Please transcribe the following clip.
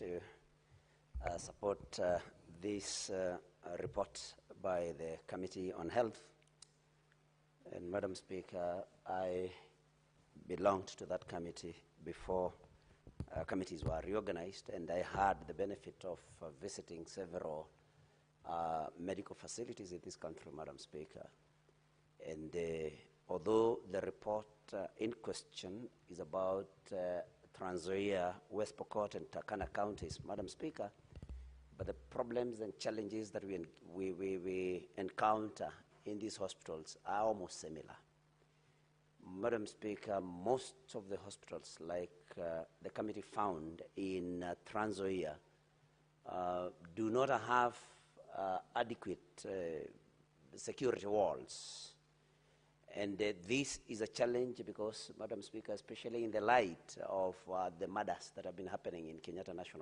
to support this report by the Committee on Health. And Madam Speaker, I belonged to that committee before committees were reorganized, and I had the benefit of visiting several medical facilities in this country, Madam Speaker. And although the report in question is about Trans Nzoia, West Pokot, and Turkana counties, Madam Speaker, but the problems and challenges that we encounter in these hospitals are almost similar. Madam Speaker, most of the hospitals, like the committee found in Trans Nzoia, do not have adequate security walls. And this is a challenge because, Madam Speaker, especially in the light of the murders that have been happening in Kenyatta National